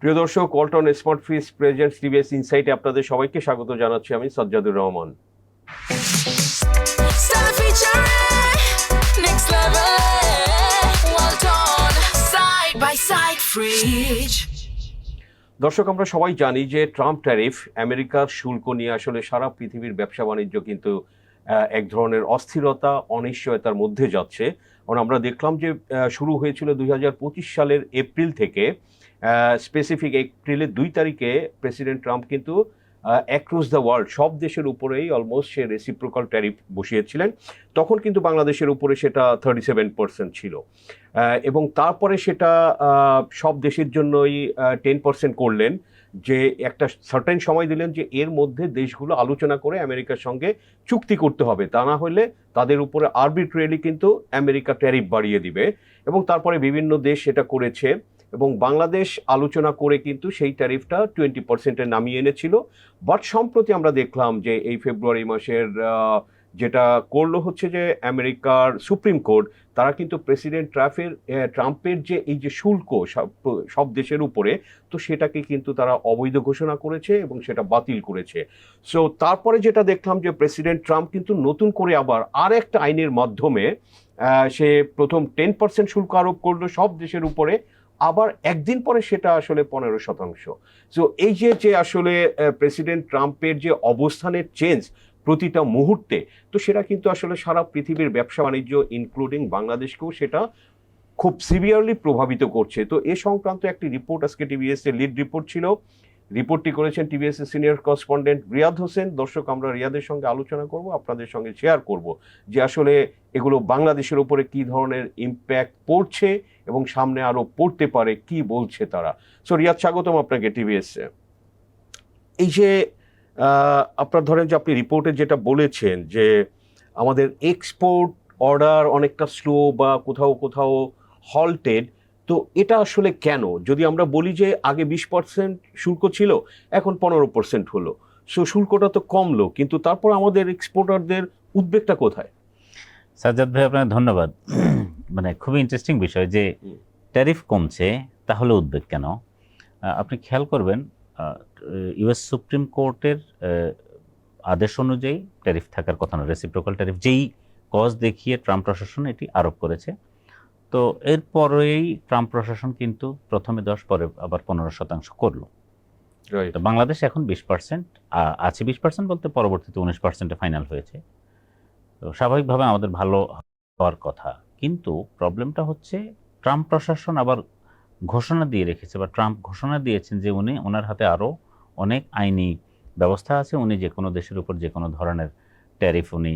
প্রিয় দর্শক, Walton smart fridge presents TVS ইনসাইটে আপনাদের সবাইকে স্বাগত জানাচ্ছি। আমি Sajjadur Rahman. Stella featuring next level. Walton side by side fridge. দর্শক, আমরা সবাই জানি যে ট্রাম্প ট্যারিফ, আমেরিকার শুল্ক নিয়ে আসলে সারা পৃথিবীর ব্যবসা বাণিজ্য কিন্তু এক ধরনের অস্থিরতা, অনিশ্চয়তার মধ্যে যাচ্ছে। কারণ আমরা দেখলাম যে শুরু হয়েছিল 2025 সালের এপ্রিল থেকে। স্পেসিফিক এপ্রিলের 2 তারিখে প্রেসিডেন্ট ট্রাম্প কিন্তু অ্যাক্রস দ্য ওয়ার্ল্ড সব দেশের উপরেই অলমোস্ট সে রেসিপ্রোকাল ট্যারিফ বসিয়েছিলেন। তখন কিন্তু বাংলাদেশের উপরে সেটা 37% ছিল, এবং তারপরে সেটা সব দেশের জন্যই 10% করলেন। যে একটা সার্টেন সময় দিলেন যে এর মধ্যে দেশগুলো আলোচনা করে আমেরিকার সঙ্গে চুক্তি করতে হবে, তা না হলে তাদের উপরে আরবিট্রারিলি কিন্তু আমেরিকা ট্যারিফ বাড়িয়ে দিবে। এবং তারপরে বিভিন্ন দেশ সেটা করেছে, এবং বাংলাদেশ আলোচনা করে কিন্তু সেই ট্যারিফটা 20%-এ নামিয়ে এনেছিল। বাট সম্প্রতি আমরা দেখলাম যে এই ফেব্রুয়ারি মাসের যেটা করলো হচ্ছে যে আমেরিকার সুপ্রিম কোর্ট, তারা কিন্তু প্রেসিডেন্ট ট্রাম্পের যে এই যে শুল্ক সব দেশের উপরে, তো সেটাকে কিন্তু তারা অবৈধ ঘোষণা করেছে এবং সেটা বাতিল করেছে। সো তারপরে যেটা দেখলাম যে প্রেসিডেন্ট ট্রাম্প কিন্তু নতুন করে আবার আর একটা আইনের মাধ্যমে সে প্রথম 10% শুল্ক আরোপ করলো সব দেশের উপরে, আবার একদিন পরে সেটা আসলে 15%। সো এই যে আসলে প্রেসিডেন্ট ট্রাম্পের যে অবস্থানের চেঞ্জ প্রতিটা মুহূর্তে, তো সেটা কিন্তু আসলে সারা পৃথিবীর ব্যবসা বাণিজ্য ইনক্লুডিং বাংলাদেশকেও সেটা খুব সিভিয়ারলি প্রভাবিত করছে। তো এ সংক্রান্ত একটি রিপোর্ট আজকে টিভিএস এর লিড রিপোর্ট ছিল। রিপোর্টটি করেছেন টিভিএস এর সিনিয়র করেসপন্ডেন্ট রিয়াদ হোসেন। দর্শক, আমরা রিয়াদের সঙ্গে আলোচনা করব, আপনাদের সঙ্গে শেয়ার করব যে আসলে এগুলো বাংলাদেশের উপরে কি ধরনের ইম্প্যাক্ট পড়ছে এবং সামনে আরো পড়তে পারে, কি বলছে তারা। সো রিয়াদ, স্বাগতম আপনাকে টিভিএস এ। এই যে আপনার ধরেন যে আপনি রিপোর্টে যেটা বলেছেন যে আমাদের এক্সপোর্ট অর্ডার অনেকটা স্লো বা কোথাও কোথাও হল্টেড, তো এটা আসলে কেন? যদি আমরা বলি যে আগে 20% শুল্ক ছিল, এখন 15% হলো, সো শুল্কটা তো কমলো, কিন্তু তারপর আমাদের এক্সপোর্টারদের উদ্বেগটা কোথায়? সাজ্জাদ ভাই, আপনাকে ধন্যবাদ। মানে খুবই ইন্টারেস্টিং বিষয় যে ট্যারিফ কমছে, তাহলে উদ্বেগ কেন? আপনি খেয়াল করবেন, ইউএস সুপ্রিম কোর্টের আদেশ অনুযায়ী ট্যারিফ থাকার কথা না, রেসিপ্রোকাল ট্যারিফ যেই কজ দেখিয়ে ট্রাম্প প্রশাসন এটি আরোপ করেছে। তো এরপরেই ট্রাম্প প্রশাসন কিন্তু প্রথমে 10, পরে আবার 15% করলো। তো বাংলাদেশ এখন 20% আছে, 20% বলতে পরবর্তীতে 19%-এ ফাইনাল হয়েছে। তো স্বাভাবিকভাবে আমাদের ভালো হওয়ার কথা, কিন্তু প্রবলেমটা হচ্ছে ট্রাম্প প্রশাসন আবার ঘোষণা দিয়ে রেখেছে, বা ট্রাম্প ঘোষণা দিয়েছেন যে ওনার হাতে আরও অনেক আইনি ব্যবস্থা আছে, উনি যে কোনো দেশের উপর যে কোনো ধরনের ট্যারিফ উনি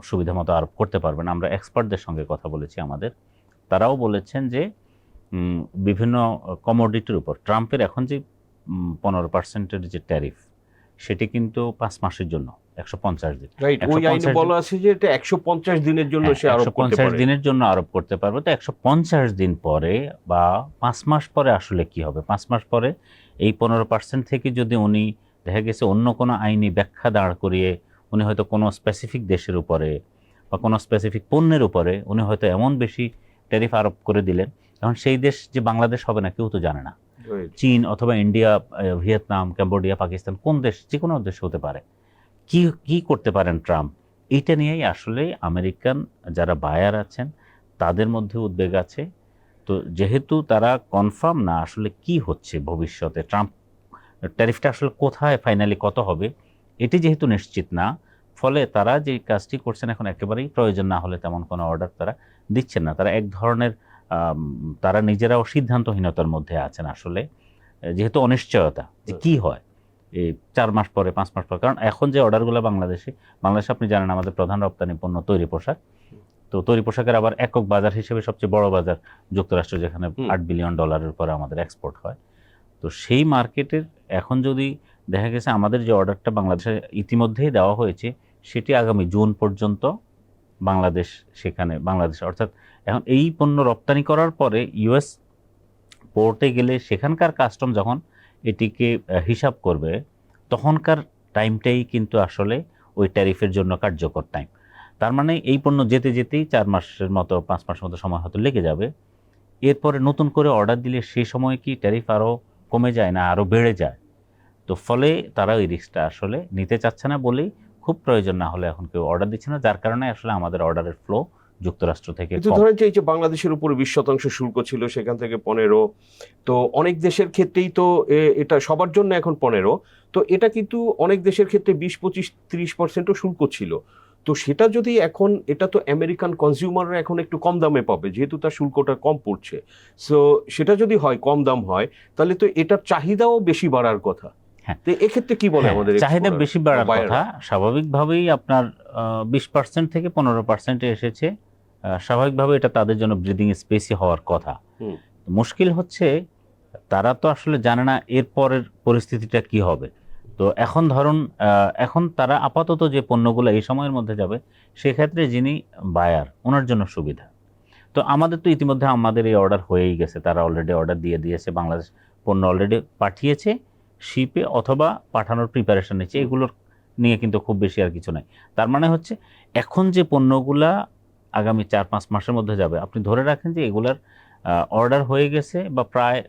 সুবিধা মতো আরোপ করতে পারবেন। আমরা এক্সপার্টদের সঙ্গে কথা বলেছি আমাদের, তারাও বলেছেন যে বিভিন্ন কমোডিটির উপর ট্রাম্পের এখন যে 15%-এর যে ট্যারিফ, সেটি কিন্তু 5 মাসের জন্য, 150 দিন। ওই আইনে বলা আছে যে এটা 150 দিনের জন্য সে আরোপ করতে পারে, 150 দিনের জন্য আরোপ করতে পারবে। তো 150 দিন পরে বা 5 মাস পরে আসলে কি হবে? 5 মাস পরে এই 15% থেকে যদি উনি দেখা গেছে অন্য কোনো আইনি ব্যাখ্যা দাঁড় করিয়ে উনি হয়তো কোনো স্পেসিফিক দেশের উপরে বা কোনো স্পেসিফিক পণ্যের উপরে উনি হয়তো এমন বেশি ট্যারিফ আরোপ করে দিলেন, এখন সেই দেশ যে বাংলাদেশ হবে না কেউ তো জানে না। চীন অথবা ইন্ডিয়া, ভিয়েতনাম, ক্যাম্বোডিয়া, পাকিস্তান, কোন দেশ, যে কোনো দেশ হতে পারে। কি করতে পারেন ট্রাম্প? এইটা নিয়েই আসলে আমেরিকান যারা বায়ার আছেন তাদের মধ্যে উদ্বেগ আছে। তো যেহেতু তারা কনফার্ম না আসলে কি হচ্ছে ভবিষ্যতে, ট্রাম্প ট্যারিফটা আসলে কোথায় ফাইনালি কত হবে এটি যেহেতু নিশ্চিত না, ফলে তারা যে কাজটি করছেন এখন একেবারেই প্রয়োজন না হলে তেমন কোনো অর্ডার তারা দিচ্ছেন না। তারা এক ধরনের তারা নিজেরাও সিদ্ধান্তহীনতার মধ্যে আছেন আসলে, যেহেতু অনিশ্চয়তা যে কি হয় এই 4 মাস পরে, 5 মাস পরে। কারণ এখন যে অর্ডারগুলো বাংলাদেশে আপনি জানেন আমাদের প্রধান রপ্তানি পণ্য তৈরি পোশাক। তো তৈরি পোশাকের আবার একক বাজার হিসেবে সবচেয়ে বড় বাজার যুক্তরাষ্ট্র, যেখানে $8 বিলিয়ন উপরে আমাদের এক্সপোর্ট হয়। তো সেই মার্কেটের এখন যদি দেখা গেছে আমাদের যে অর্ডারটা বাংলাদেশে ইতিমধ্যেই দেওয়া হয়েছে, সেটি আগামী জুন পর্যন্ত বাংলাদেশ অর্থাৎ এখন এই পণ্য রপ্তানি করার পরে ইউএস পোর্টে গেলে সেখানকার কাস্টম যখন এটিকে হিসাব করবে, তখনকার টাইমটাই কিন্তু আসলে ওই ট্যারিফের জন্য কার্যকর টাইম। তার মানে এই পণ্য যেতে যেতেই 4 মাসের মতো, 5 মাসের মতো সময় হয়তো লেগে যাবে। এরপরে নতুন করে অর্ডার দিলে সেই সময় কি ট্যারিফ আরও কমে যায় না আরও বেড়ে যায়। তো ফলে তারা ওই রিস্কটা আসলে নিতে চাচ্ছে না বলেই খুব প্রয়োজন না হলে এখন কেউ অর্ডার দিচ্ছে না, যার কারণে আসলে আমাদের অর্ডারের ফ্লো যুক্তরাষ্ট্র থেকে কিন্তু কম। ধরেন যে এই যে বাংলাদেশের উপরে 20% শুল্ক ছিল, সেখান থেকে 15, তো অনেক দেশের ক্ষেত্রেই তো এটা সবার জন্য এখন 15, তো এটা কিন্তু অনেক দেশের ক্ষেত্রে 20, 25, 30%ও শুল্ক ছিল। তো সেটা যদি এখন, এটা তো আমেরিকান কনজিউমাররা এখন একটু কম দামে পাবে যেহেতু তার শুল্কটা কম পড়ছে। সো সেটা যদি হয়, কম দাম হয়, তাহলে তো এটার চাহিদাও বেশি বাড়ার কথা। হ্যাঁ। তো এক্ষেত্রে কি বলে হ্যাঁ, আমাদের চাহিদা exporter বেশি বাড়ার বা buyer? কথা। স্বাভাবিকভাবেই আপনার 20% থেকে 15% এসেছে, স্বাভাবিকভাবে এটা তাদের জন্য ব্রিদিং স্পেসই হওয়ার কথা। হুম। মুশকিল হচ্ছে তারা তো আসলে জানে না এরপরের পরিস্থিতিটা কি হবে। তো এখন ধরুন এখন তারা আপাতত যে পণ্যগুলো এই সময়ের মধ্যে যাবে, সেক্ষেত্রে যিনি বায়ার ওনার জন্য সুবিধা। তো আমাদের তো ইতিমধ্যে আমাদের এই অর্ডার হয়েই গেছে, তারা অলরেডি অর্ডার দিয়ে দিয়েছে, বাংলাদেশ পণ্য অলরেডি পাঠিয়েছে শিপে অথবা পাঠানোর প্রিপারেশন নিচ্ছে, এগুলোর নিয়ে কিন্তু খুব বেশি আর কিছু নাই। তার মানে হচ্ছে এখন যে পণ্যগুলা আগামী 4-5 মাসের মধ্যে যাবে, আপনি ধরে রাখেন যে এগুলার অর্ডার হয়ে গেছে বা প্রায়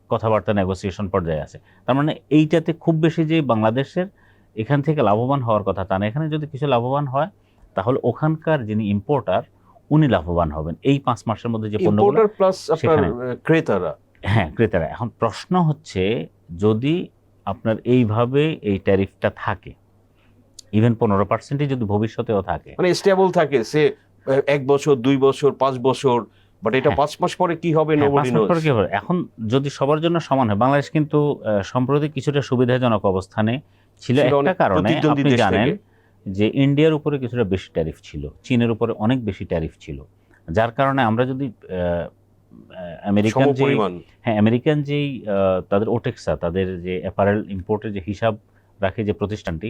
কথাবার্তা নেগোসিয়েশন পর্যায়ে আছে। তার মানে এইটাতে খুব বেশি যে বাংলাদেশের এখান থেকে লাভবান হওয়ার কথা তা না। এখানে যদি কিছু লাভবান হয় তাহলে ওখানকার যিনি ইম্পোর্টার উনি লাভবান হবেন এই 5 মাসের মধ্যে যে পণ্যগুলো। ইম্পোর্টার প্লাস আপনার সেখানে। ক্রেতারা। হ্যাঁ, ক্রেতারা। এখন প্রশ্ন হচ্ছে যদি আপনার এইভাবে এই ট্যারিফটা থাকে, ইভেন 15% যদি ভবিষ্যতেও থাকে, মানে স্টেবল থাকে সে 1 বছর, 2 বছর, 5 বছর, বাট এটা হ্যাঁ। 5 মাস পরে কি হবে হ্যাঁ, নোবডি 5 মাস নোস। পরে কি হবে? এখন যদি সবার জন্য সমান হয়, বাংলাদেশ কিন্তু সম্প্রতি কিছুটা সুবিধাজনক অবস্থানে ছিল ছিল একটা অনেক কারণে। প্রতিদ্বন্দ্বী আপনি দেশ জানেন থেকে। যে ইন্ডিয়ার উপরে কিছুটা বেশি ট্যারিফ ছিল, চীনের উপরে অনেক বেশি ট্যারিফ ছিল, যার কারণে আমরা যদি আমেরিকান যে সমপরিমাণ। হ্যাঁ আমেরিকান যেই তাদের ওটেক্সা, তাদের যে অ্যাপারেল ইম্পোর্টের যে হিসাব রাখে যে প্রতিষ্ঠানটি,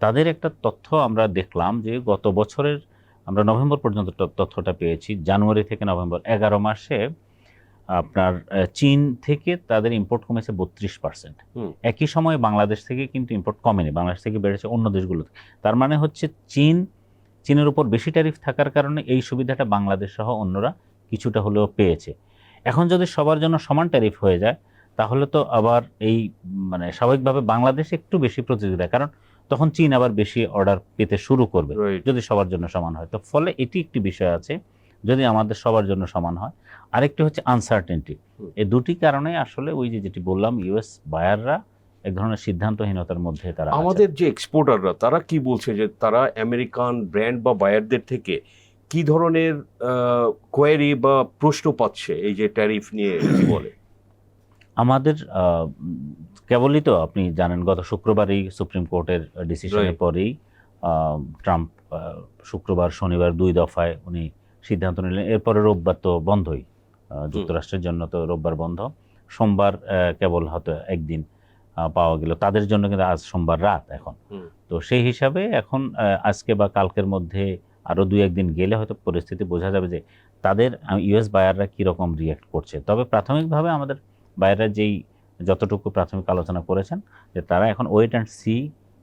তাদের একটা তথ্য আমরা দেখলাম যে গত বছরের আমরা নভেম্বর পর্যন্ত তথ্যটা পেয়েছি, জানুয়ারি থেকে নভেম্বর 11 মাসে আপনার চীন থেকে তাদের ইম্পোর্ট কমেছে 32%। হুম। একই সময়ে বাংলাদেশ থেকে কিন্তু ইম্পোর্ট কমেনি, বাংলাদেশ থেকে বেড়েছে অন্য দেশগুলোতে। তার মানে হচ্ছে চীনের উপর বেশি ট্যারিফ থাকার কারণে এই সুবিধাটা বাংলাদেশ সহ অন্যরা কিছুটা হলেও পেয়েছে। এখন যদি সবার জন্য সমান ট্যারিফ হয়ে যায় তাহলে তো আবার এই মানে স্বাভাবিকভাবে বাংলাদেশ একটু বেশি প্রতিযোগিতা, কারণ তখন চীন আবার বেশি অর্ডার পেতে শুরু করবে Right. যদি সবার জন্য সমান হয়। তো ফলে এটি একটি বিষয় আছে যদি আমাদের সবার জন্য সমান হয়। আরেকটি হচ্ছে আনসার্টেনটি। এই দুটি কারণে আসলে ওই যে যেটি বললাম, ইউএস বায়াররা এক ধরনের সিদ্ধান্তহীনতার মধ্যে তারা আছেন। আমাদের যে এক্সপোর্টাররা তারা কি বলছে যে তারা আমেরিকান ব্র্যান্ড বা বায়ারদের থেকে কি ধরনের কোয়েরি বা প্রশ্ন পাচ্ছে এই যে ট্যারিফ নিয়ে কি বলে? আমাদের কেবলই তো আপনি জানেন গত শুক্রবারই সুপ্রিম কোর্টের ডিসিশনের Right. পরেই ট্রাম্প শুক্রবার শনিবার 2 দফায় উনি সিদ্ধান্ত নিলেন। এরপরে রোববার তো বন্ধই, যুক্তরাষ্ট্রের জন্য তো রোববার বন্ধ, সোমবার কেবল হয়তো একদিন পাওয়া গেল, তাদের জন্য কিন্তু আজ সোমবার রাত এখন। তো সেই হিসাবে এখন আজকে বা কালকের মধ্যে আরও 2-1 দিন গেলে হয়তো পরিস্থিতি বোঝা যাবে যে তাদের ইউএস বায়াররা কীরকম রিয়্যাক্ট করছে। তবে প্রাথমিকভাবে আমাদের বায়াররা যেই যতটুকু প্রাথমিক আলোচনা করেছেন যে তারা এখন ওয়েট অ্যান্ড সি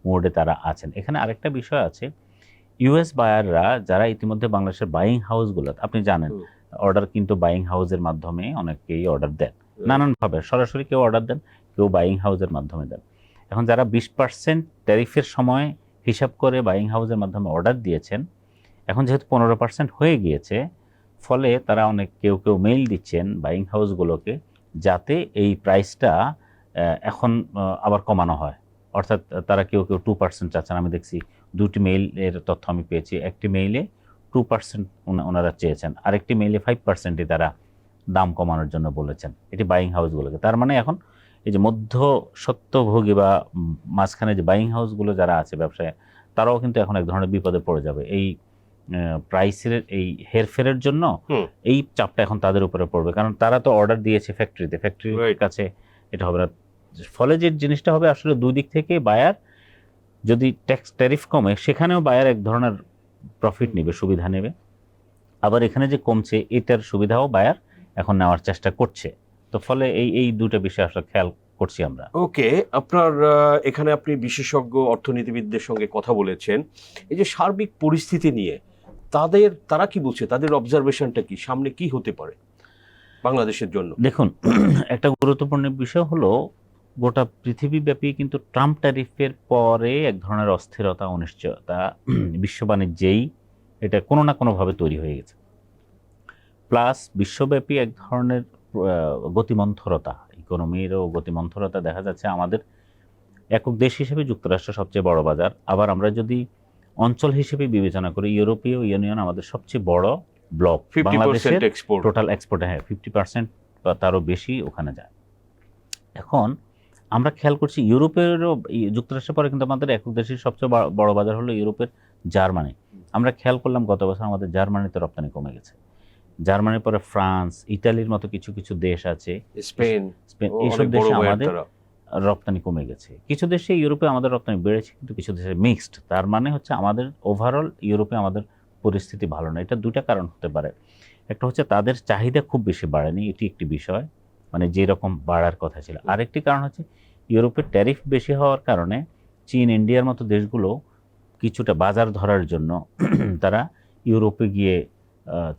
মোডে তারা আছেন। এখানে আরেকটা বিষয় আছে, ইউএস বায়াররা যারা ইতিমধ্যে বাংলাদেশের বাইং হাউসগুলো, আপনি জানেন অর্ডার কিন্তু বাইং হাউসের মাধ্যমে অনেকেই অর্ডার দেন নানানভাবে, সরাসরি কেউ অর্ডার দেন, কেউ বাইং হাউসের মাধ্যমে দেন। এখন যারা 20% ট্যারিফের সময় হিসাব করে বাইং হাউসের মাধ্যমে অর্ডার দিয়েছেন, এখন যেহেতু 15% হয়ে গিয়েছে, ফলে তারা কেউ মেইল দিচ্ছেন বাইং হাউসগুলোকে যাতে এই প্রাইসটা এখন আবার কমানো হয়। অর্থাৎ তারা কেউ 2% চাচ্ছেন। আমি দেখছি 2টি মেইলের তথ্য আমি পেয়েছি। একটি মেইলে 2% ওনারা চেয়েছেন, আরেকটি মেইলে 5%ই তারা দাম কমানোর জন্য বলেছেন, এটি বাইং হাউসগুলোকে। তার মানে এখন এই যে মধ্যস্বত্বভোগী বা মাঝখানে যে বাইং হাউসগুলো যারা আছে ব্যবসায়, তারাও কিন্তু এখন এক ধরনের বিপদে পড়ে যাবে। এই প্রাইসের এই হেরফেরের জন্য এই চাপটা এখন তাদের উপরে পড়বে, কারণ তারা তো অর্ডার দিয়েছে ফ্যাক্টরির কাছে, এটা হবে না। ফলে যে জিনিসটা হবে আসলে দুই দিক থেকে, বায়ার যদি ট্যারিফ কমে সেখানেও বায়ার এক ধরনের প্রফিট নেবে, সুবিধা নেবে, আবার এখানে যে কমছে এটার সুবিধাও বায়ার এখন নেওয়ার চেষ্টা করছে। তো ফলে এই দুটো বিষয় আসলে খেয়াল করছি আমরা। ওকে, আপনার এখানে আপনি বিশেষজ্ঞ অর্থনীতিবিদদের সঙ্গে কথা বলেছেন এই যে সার্বিক পরিস্থিতি নিয়ে, তারা কি বলছে, তাদের অবজারভেশনটা কি, সামনে কি হতে পারে? বাংলাদেশের জন্য? দেখুন, একটা গুরুত্বপূর্ণ বিষয় হলো গোটা পৃথিবীব্যাপী কিন্তু ট্রাম্প ট্যারিফের পরে এক ধরনের অস্থিরতা, অনিশ্চয়তা বিশ্ব বাণিজ্যেই এটা কোনো না কোনোভাবে তৈরি হয়ে গেছে। প্লাস বিশ্বব্যাপী এক ধরনের গতিমন্থরতা, ইকোনমিরও গতিমন্থরতা দেখা যাচ্ছে। আমাদের একক দেশ হিসেবে যুক্তরাষ্ট্র সবচেয়ে বড় বাজার, আবার আমরা যদি অঞ্চল হিসেবে বিবেচনা করি ইউরোপীয় ইউনিয়ন আমাদের সবচেয়ে বড় ব্লক। 50% এক্সপোর্ট, টোটাল এক্সপোর্টে 50% বা তারও বেশি ওখানে যায়। এখন আমরা খেয়াল করছি ইউরোপেরও, যুক্তরাষ্ট্রের পরে কিন্তু আমাদের একক দেশের সবচেয়ে বড় বাজার হলো ইউরোপের জার্মানি। আমরা খেয়াল করলাম গত বছর আমাদের জার্মানিতে রপ্তানি কমে গেছে। জার্মানির পরে ফ্রান্স, ইতালির মতো কিছু কিছু দেশ আছে, স্পেন, এইসব দেশে আমাদের রপ্তানি কমে গেছে। কিছু দেশে ইউরোপে আমাদের রপ্তানি বেড়েছে, কিন্তু কিছু দেশে মিক্সড। তার মানে হচ্ছে আমাদের ওভারঅল ইউরোপে আমাদের পরিস্থিতি ভালো না। এটা দুইটা কারণ হতে পারে। একটা হচ্ছে তাদের চাহিদা খুব বেশি বাড়েনি, এটি একটি বিষয়, মানে যেরকম বাড়ার কথা ছিল। আরেকটি কারণ হচ্ছে ইউরোপের ট্যারিফ বেশি হওয়ার কারণে চীন, ইন্ডিয়ার মতো দেশগুলো কিছুটা বাজার ধরার জন্য তারা ইউরোপে গিয়ে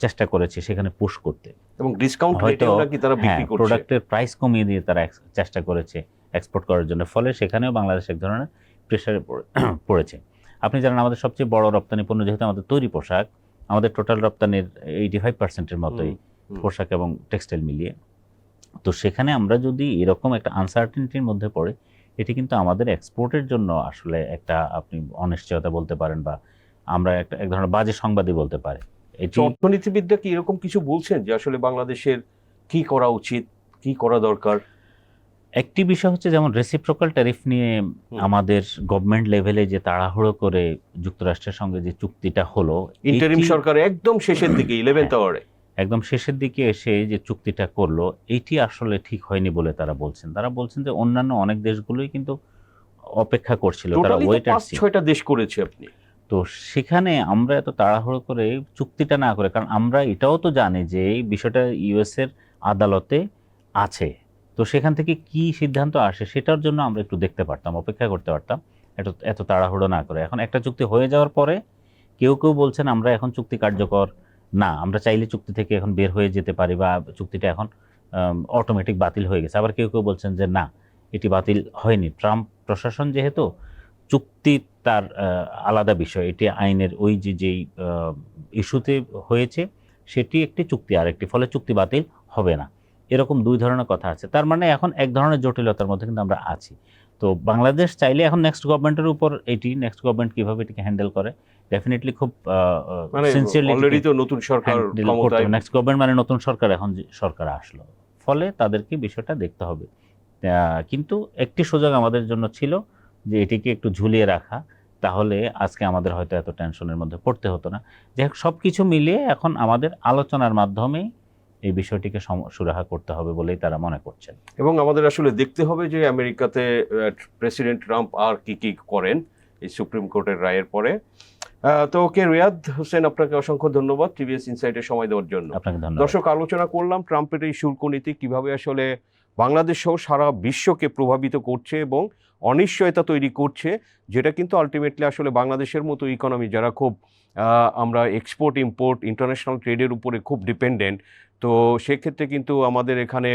চেষ্টা করেছে সেখানে পুশ করতে, এবং ডিসকাউন্ট রেটেও নাকি তারা বিক্রি করছে, প্রোডাক্টের প্রাইস কমিয়ে দিয়ে তারা চেষ্টা করেছে এক্সপোর্ট করার জন্য। ফলে সেখানেও বাংলাদেশ এক ধরনের প্রেশারে পড়েছে। আপনি জানেন আমাদের সবচেয়ে বড় রপ্তানি পণ্য যেহেতু আমাদের তৈরি পোশাক, আমাদের টোটাল রপ্তানির 85%-এর মতোই পোশাক এবং টেক্সটাইল মিলিয়ে। তো সেখানে আমরা যদি এরকম একটা আনসার্টেনিটির মধ্যে পড়ে, এটি কিন্তু আমাদের এক্সপোর্টের জন্য আসলে একটা আপনি অনিশ্চয়তা বলতে পারেন, বা আমরা একটা এক ধরনের বাজে সংবাদই বলতে পারি। এটি অর্থনীতিবিদরা কি এরকম কিছু বলছেন যে আসলে বাংলাদেশের কি করা উচিত, কি করা দরকার? একটি বিষয় হচ্ছে যেমন রেসিপ্রোকাল ট্যারিফ নিয়ে আমাদের গভর্নমেন্ট লেভেলে যে তাড়াহুড়ো করে যুক্তরাষ্ট্রের সঙ্গে যে চুক্তিটা হলো, ইন্টারিম সরকার একদম শেষের দিকে 11th আওয়ারে একদম শেষের দিকে এসে যে চুক্তিটা করলো, এটি আসলে ঠিক হয়নি বলে তারা বলছেন। তারা বলছেন যে অন্যান্য অনেক দেশগুলোই কিন্তু অপেক্ষা করছিল, তারা ওয়েট অ্যান্ড সি। 5-6টা দেশ করেছে আপনি। তো সেখানে আমরা এত তাড়াহুড়ো করে চুক্তিটা না করে, কারণ আমরা এটাও তো জানি যে এই বিষয়টা ইউএস এর আদালতে আছে, তো সেখান থেকে কি সিদ্ধান্ত আসে সেটার জন্য আমরা একটু দেখতে পারতাম, অপেক্ষা করতে পারতাম, এত তাড়াহুড়ো না করে। এখন একটা চুক্তি হয়ে যাওয়ার পরে কেউ কেউ বলছেন আমরা এখন চুক্তি কার্যকর না, আমরা চাইলে চুক্তি থেকে এখন বের হয়ে যেতে পারি, বা চুক্তিটা এখন অটোমেটিক বাতিল হয়ে গেছে। আবার কেউ কেউ বলছেন যে না, এটি বাতিল হয়নি। ট্রাম্প প্রশাসন যেহেতু চুক্তি তার আলাদা বিষয়, এটি আইনের ওই যেই ইস্যুতে হয়েছে সেটি একটি চুক্তি, আর একটি ফলে চুক্তি বাতিল হবে না, এরকম দুই ধরনের কথা আছে। তার মানে এখন এক ধরনের জটিলতার মধ্যে কিন্তু আমরা আছি। তো বাংলাদেশ চাইলে এখন নেক্সট গভর্নমেন্টের উপর, নেক্সট গভর্নমেন্ট কিভাবে এটিকে হ্যান্ডেল করে, ডেফিনেটলি খুব সিনসিয়ারলি অলরেডি তো নতুন সরকার ক্ষমতায়, নেক্সট গভর্নমেন্ট মানে নতুন সরকার, এখন সরকার আসলো, ফলে তাদেরকে বিষয়টা দেখতে হবে। কিন্তু একটি সুযোগ আমাদের জন্য ছিল যে এটিকে একটু ঝুলিয়ে রাখা, তাহলে আজকে আমাদের হয়তো এত টেনশনের মধ্যে পড়তে হতো না। যাই হোক, সব কিছু মিলিয়ে এখন আমাদের আলোচনার মাধ্যমে এই বিষয়টিকে সুরাহা করতে হবে বলেই তারা মনে করছেন। এবং আমাদের আসলে দেখতে হবে যে আমেরিকাতে প্রেসিডেন্ট ট্রাম্প আর কি কি করেন এই সুপ্রিম কোর্টের রায়ের পরে। তো ওকে, রিয়াদ হোসেন, আপনাকে অসংখ্য ধন্যবাদ টিভিএস ইনসাইটে সময় দেওয়ার জন্য। আপনাকে ধন্যবাদ। দর্শক, আলোচনা করলাম ট্রাম্পের এই শুল্ক নীতি কিভাবে আসলে বাংলাদেশ সহ সারা বিশ্বকে প্রভাবিত করছে এবং অনিশ্চয়তা তৈরি করছে, যেটা কিন্তু আলটিমেটলি আসলে বাংলাদেশের মতো ইকোনমি যারা খুব আমরা এক্সপোর্ট ইম্পোর্ট ইন্টারন্যাশনাল ট্রেডের উপরে খুব ডিপেন্ডেন্ট, তো সেক্ষেত্রে কিন্তু আমাদের এখানে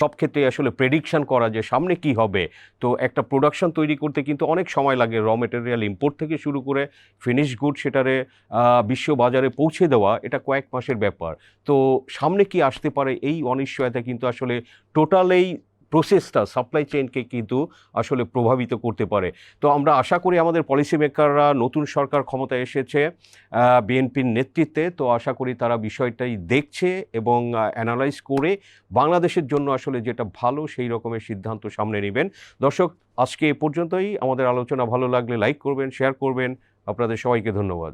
সব ক্ষেত্রে আসলে প্রেডিকশন করা যে সামনে কি হবে, তো একটা প্রোডাকশন তৈরি করতে কিন্তু অনেক সময় লাগে। র মেটেরিয়াল ইম্পোর্ট থেকে শুরু করে ফিনিশ গুড সেটারে বিশ্ব বাজারে পৌঁছে দেওয়া, এটা কয়েক মাসের ব্যাপার। তো সামনে কি আসতে পারে এই অনিশ্চয়তা কিন্তু আসলে টোটাল এই প্রসেসটা, সাপ্লাই চেইনকে কিন্তু আসলে প্রভাবিত করতে পারে। তো আমরা আশা করি আমাদের পলিসি মেকাররা, নতুন সরকার ক্ষমতায় এসেছে বিএনপির নেতৃত্বে, তো আশা করি তারা বিষয়টাই দেখছে এবং অ্যানালাইজ করে বাংলাদেশের জন্য আসলে যেটা ভালো সেই রকমের সিদ্ধান্ত সামনে নেবেন। দর্শক, আজকে এ পর্যন্তই। আমাদের আলোচনা ভালো লাগলে লাইক করবেন, শেয়ার করবেন। আপনাদের সবাইকে ধন্যবাদ।